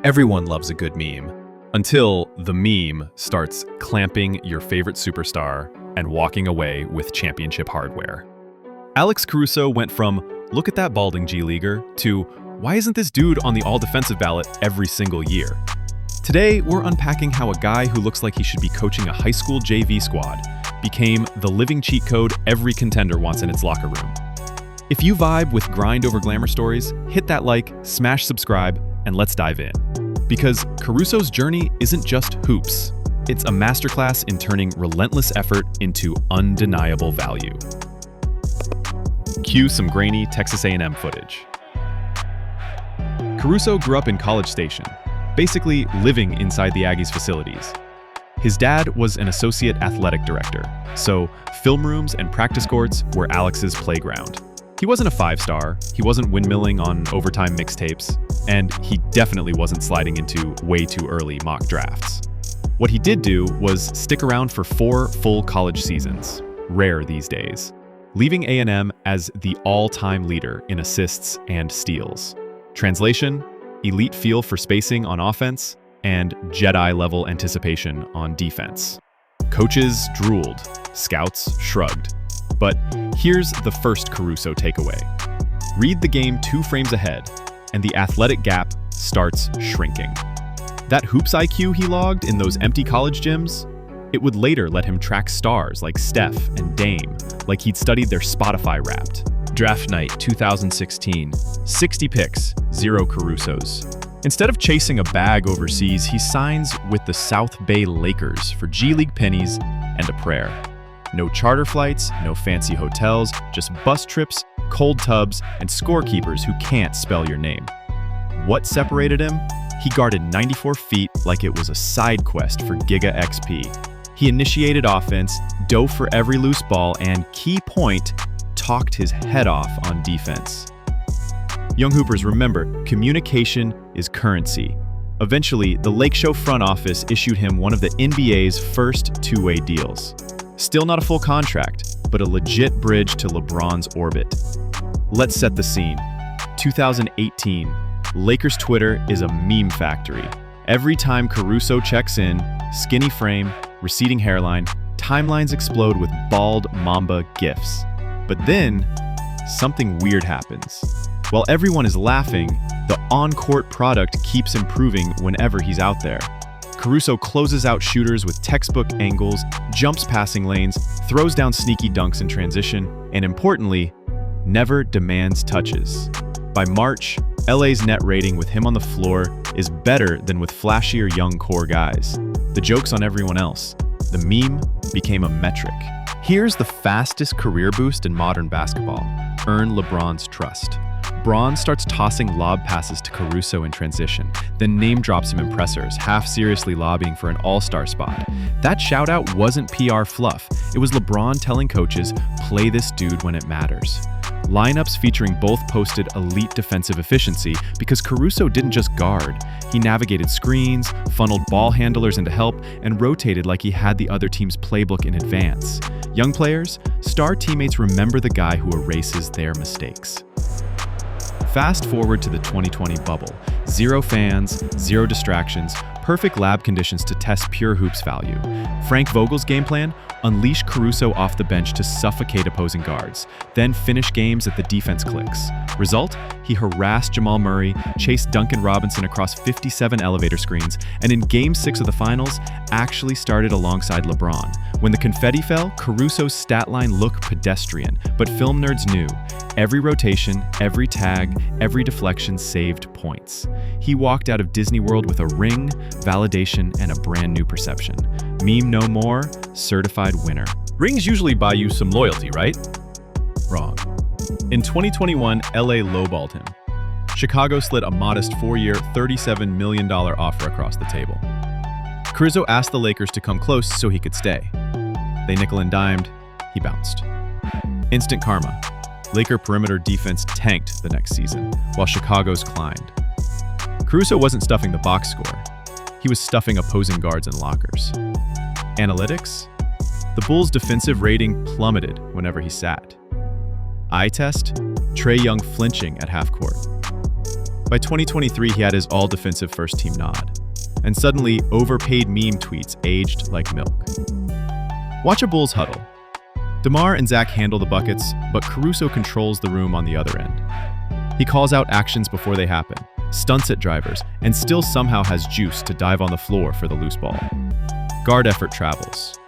Everyone loves a good meme, until the meme starts clamping your favorite superstar and walking away with championship hardware. Alex Caruso went from, "Look at that balding G-leaguer," to, "Why isn't this dude on the all-defensive ballot every single year?" Today, we're unpacking how a guy who looks like he should be coaching a high school JV squad became the living cheat code every contender wants in its locker room. If you vibe with grind over glamour stories, hit that like, smash subscribe, and let's dive in. Because Caruso's journey isn't just hoops. It's a masterclass in turning relentless effort into undeniable value. Cue some grainy Texas A&M footage. Caruso grew up in College Station, basically living inside the Aggies facilities. His dad was an associate athletic director, so film rooms and practice courts were Alex's playground. He wasn't a five-star, he wasn't windmilling on overtime mixtapes, and he definitely wasn't sliding into way too early mock drafts. What he did do was stick around for 4 full college seasons, rare these days, leaving A&M as the all-time leader in assists and steals. Translation: elite feel for spacing on offense and Jedi-level anticipation on defense. Coaches drooled, scouts shrugged. But here's the first Caruso takeaway. Read the game 2 frames ahead, and the athletic gap starts shrinking. That hoops IQ he logged in those empty college gyms, it would later let him track stars like Steph and Dame, like he'd studied their Spotify Wrapped. Draft night 2016, 60 picks, 0 Carusos. Instead of chasing a bag overseas, he signs with the South Bay Lakers for G League pennies and a prayer. No charter flights, no fancy hotels, just bus trips, cold tubs, and scorekeepers who can't spell your name. What separated him? He guarded 94 feet like it was a side quest for Giga XP. He initiated offense, dove for every loose ball, and, key point, talked his head off on defense. Young Hoopers, remember, communication is currency. Eventually, the Lake Show front office issued him one of the NBA's first 2-way deals. Still not a full contract, but a legit bridge to LeBron's orbit. Let's set the scene. 2018, Lakers Twitter is a meme factory. Every time Caruso checks in, skinny frame, receding hairline, timelines explode with bald Mamba gifs. But then, something weird happens. While everyone is laughing, the on-court product keeps improving whenever he's out there. Caruso closes out shooters with textbook angles, jumps passing lanes, throws down sneaky dunks in transition, and importantly, never demands touches. By March, LA's net rating with him on the floor is better than with flashier young core guys. The joke's on everyone else. The meme became a metric. Here's the fastest career boost in modern basketball: earn LeBron's trust. Bron starts tossing lob passes to Caruso in transition, then name drops him in pressers, half seriously lobbying for an all-star spot. That shout-out wasn't PR fluff. It was LeBron telling coaches, play this dude when it matters. Lineups featuring both posted elite defensive efficiency because Caruso didn't just guard. He navigated screens, funneled ball handlers into help, and rotated like he had the other team's playbook in advance. Young players, star teammates remember the guy who erases their mistakes. Fast forward to the 2020 bubble. 0 fans, 0 distractions, perfect lab conditions to test pure hoops value. Frank Vogel's game plan? Unleash Caruso off the bench to suffocate opposing guards, then finish games at the defense clicks. Result? He harassed Jamal Murray, chased Duncan Robinson across 57 elevator screens, and in Game 6 of the finals, actually started alongside LeBron. When the confetti fell, Caruso's stat line looked pedestrian, but film nerds knew. Every rotation, every tag, every deflection saved points. He walked out of Disney World with a ring, validation, and a brand new perception. Meme no more, certified winner. Rings usually buy you some loyalty, right? Wrong. In 2021, LA lowballed him. Chicago slid a modest 4-year, $37 million offer across the table. Caruso asked the Lakers to come close so he could stay. They nickel and dimed, he bounced. Instant karma. Laker perimeter defense tanked the next season, while Chicago's climbed. Caruso wasn't stuffing the box score. He was stuffing opposing guards and lockers. Analytics? The Bulls' defensive rating plummeted whenever he sat. Eye test? Trae Young flinching at half court. By 2023, he had his all-defensive first-team nod. And suddenly, overpaid meme tweets aged like milk. Watch a Bulls huddle. DeMar and Zach handle the buckets, but Caruso controls the room on the other end. He calls out actions before they happen, stunts at drivers, and still somehow has juice to dive on the floor for the loose ball. Guard effort travels.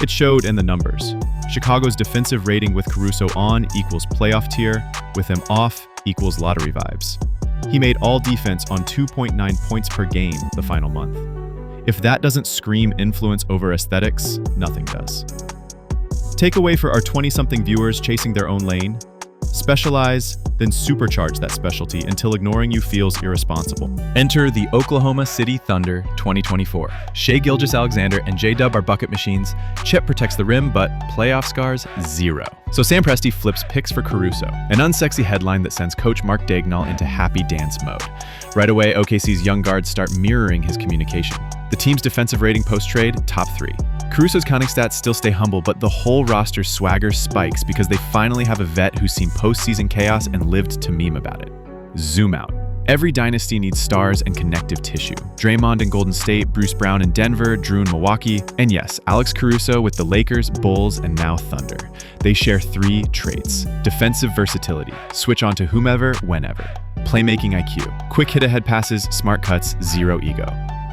It showed in the numbers. Chicago's defensive rating with Caruso on equals playoff tier, with him off equals lottery vibes. He made all defense on 2.9 points per game the final month. If that doesn't scream influence over aesthetics, nothing does. Takeaway for our 20-something viewers chasing their own lane: specialize, then supercharge that specialty until ignoring you feels irresponsible. Enter the Oklahoma City Thunder 2024. Shai Gilgeous-Alexander and J-Dub are bucket machines. Chet protects the rim, but playoff scars, zero. So Sam Presti flips picks for Caruso, an unsexy headline that sends coach Mark Daigneault into happy dance mode. Right away, OKC's young guards start mirroring his communication. The team's defensive rating post-trade, top 3. Caruso's counting stats still stay humble, but the whole roster's swagger spikes because they finally have a vet who's seen postseason chaos and lived to meme about it. Zoom out. Every dynasty needs stars and connective tissue. Draymond in Golden State, Bruce Brown in Denver, Drew in Milwaukee, and yes, Alex Caruso with the Lakers, Bulls, and now Thunder. They share 3 traits: defensive versatility, switch on to whomever, whenever; playmaking IQ, quick hit-ahead passes, smart cuts, zero ego;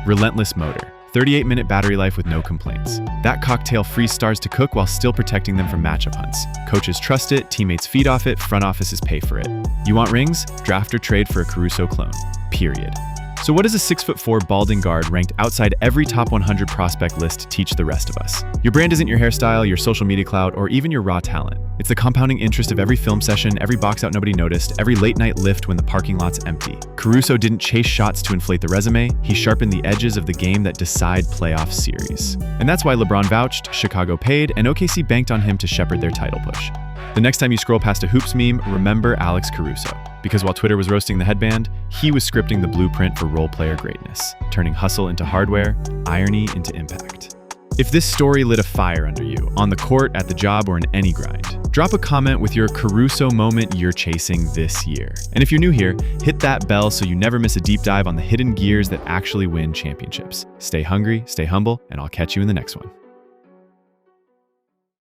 relentless motor, 38-minute battery life with no complaints. That cocktail frees stars to cook while still protecting them from matchup hunts. Coaches trust it, teammates feed off it, front offices pay for it. You want rings? Draft or trade for a Caruso clone. Period. So what does a 6'4" balding guard ranked outside every top 100 prospect list teach the rest of us? Your brand isn't your hairstyle, your social media clout, or even your raw talent. It's the compounding interest of every film session, every box out nobody noticed, every late night lift when the parking lot's empty. Caruso didn't chase shots to inflate the resume, he sharpened the edges of the game that decide playoff series. And that's why LeBron vouched, Chicago paid, and OKC banked on him to shepherd their title push. The next time you scroll past a hoops meme, remember Alex Caruso. Because while Twitter was roasting the headband, he was scripting the blueprint for role player greatness, turning hustle into hardware, irony into impact. If this story lit a fire under you, on the court, at the job, or in any grind, drop a comment with your Caruso moment you're chasing this year. And if you're new here, hit that bell so you never miss a deep dive on the hidden gears that actually win championships. Stay hungry, stay humble, and I'll catch you in the next one.